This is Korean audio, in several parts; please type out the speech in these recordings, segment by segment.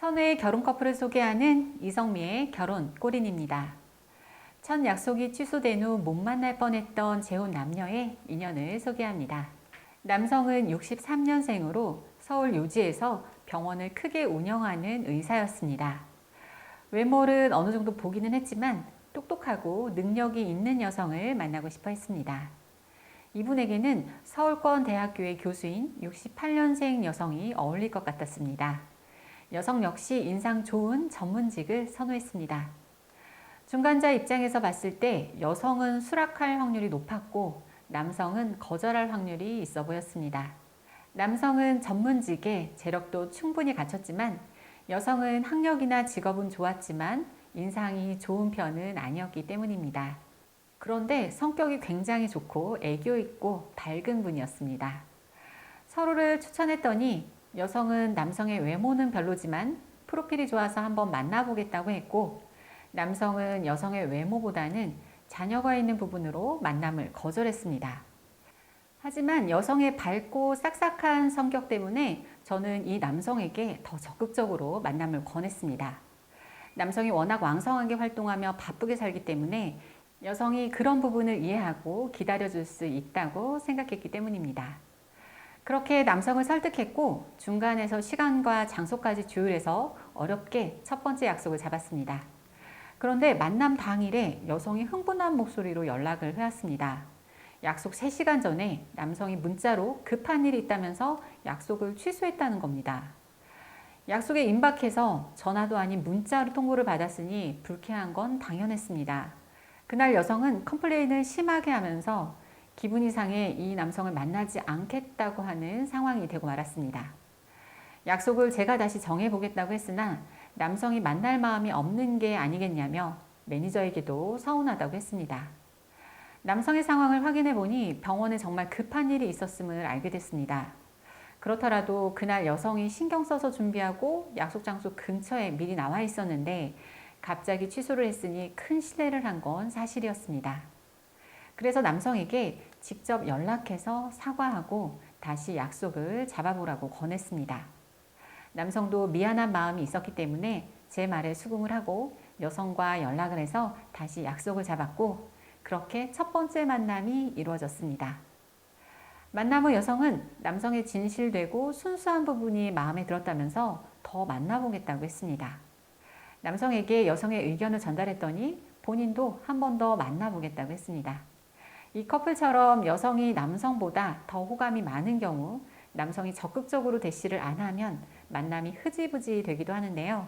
선우의 결혼 커플을 소개하는 이성미의 결혼 꼬린입니다. 첫 약속이 취소된 후 못 만날 뻔했던 재혼 남녀의 인연을 소개합니다. 남성은 63년생으로 서울 요지에서 병원을 크게 운영하는 의사였습니다. 외모를 어느 정도 보기는 했지만 똑똑하고 능력이 있는 여성을 만나고 싶어 했습니다. 이분에게는 서울권 대학교의 교수인 68년생 여성이 어울릴 것 같았습니다. 여성 역시 인상 좋은 전문직을 선호했습니다. 중간자 입장에서 봤을 때 여성은 수락할 확률이 높았고 남성은 거절할 확률이 있어 보였습니다. 남성은 전문직에 재력도 충분히 갖췄지만 여성은 학력이나 직업은 좋았지만 인상이 좋은 편은 아니었기 때문입니다. 그런데 성격이 굉장히 좋고 애교 있고 밝은 분이었습니다. 서로를 추천했더니 여성은 남성의 외모는 별로지만 프로필이 좋아서 한번 만나보겠다고 했고, 남성은 여성의 외모보다는 자녀가 있는 부분으로 만남을 거절했습니다. 하지만 여성의 밝고 싹싹한 성격 때문에 저는 이 남성에게 더 적극적으로 만남을 권했습니다. 남성이 워낙 왕성하게 활동하며 바쁘게 살기 때문에 여성이 그런 부분을 이해하고 기다려줄 수 있다고 생각했기 때문입니다. 그렇게 남성을 설득했고 중간에서 시간과 장소까지 조율해서 어렵게 첫 번째 약속을 잡았습니다. 그런데 만남 당일에 여성이 흥분한 목소리로 연락을 해왔습니다. 약속 3시간 전에 남성이 문자로 급한 일이 있다면서 약속을 취소했다는 겁니다. 약속에 임박해서 전화도 아닌 문자로 통보를 받았으니 불쾌한 건 당연했습니다. 그날 여성은 컴플레인을 심하게 하면서 기분이 상해 이 남성을 만나지 않겠다고 하는 상황이 되고 말았습니다. 약속을 제가 다시 정해보겠다고 했으나 남성이 만날 마음이 없는 게 아니겠냐며 매니저에게도 서운하다고 했습니다. 남성의 상황을 확인해 보니 병원에 정말 급한 일이 있었음을 알게 됐습니다. 그렇더라도 그날 여성이 신경 써서 준비하고 약속 장소 근처에 미리 나와 있었는데 갑자기 취소를 했으니 큰 실례를 한 건 사실이었습니다. 그래서 남성에게 직접 연락해서 사과하고 다시 약속을 잡아보라고 권했습니다. 남성도 미안한 마음이 있었기 때문에 제 말에 수긍을 하고 여성과 연락을 해서 다시 약속을 잡았고 그렇게 첫 번째 만남이 이루어졌습니다. 만남 후 여성은 남성의 진실되고 순수한 부분이 마음에 들었다면서 더 만나보겠다고 했습니다. 남성에게 여성의 의견을 전달했더니 본인도 한 번 더 만나보겠다고 했습니다. 이 커플처럼 여성이 남성보다 더 호감이 많은 경우 남성이 적극적으로 대시를 안 하면 만남이 흐지부지 되기도 하는데요.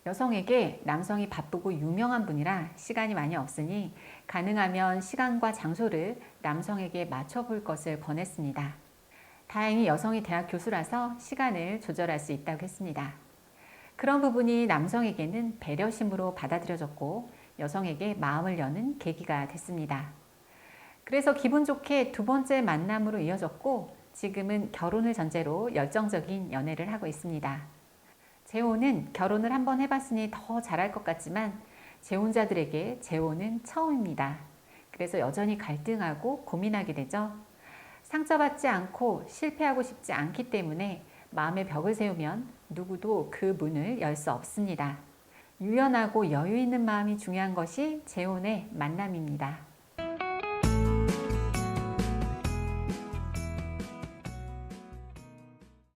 여성에게 남성이 바쁘고 유명한 분이라 시간이 많이 없으니 가능하면 시간과 장소를 남성에게 맞춰볼 것을 권했습니다. 다행히 여성이 대학 교수라서 시간을 조절할 수 있다고 했습니다. 그런 부분이 남성에게는 배려심으로 받아들여졌고 여성에게 마음을 여는 계기가 됐습니다. 그래서 기분 좋게 두 번째 만남으로 이어졌고 지금은 결혼을 전제로 열정적인 연애를 하고 있습니다. 재혼은 결혼을 한번 해봤으니 더 잘할 것 같지만 재혼자들에게 재혼은 처음입니다. 그래서 여전히 갈등하고 고민하게 되죠. 상처받지 않고 실패하고 싶지 않기 때문에 마음의 벽을 세우면 누구도 그 문을 열 수 없습니다. 유연하고 여유 있는 마음이 중요한 것이 재혼의 만남입니다.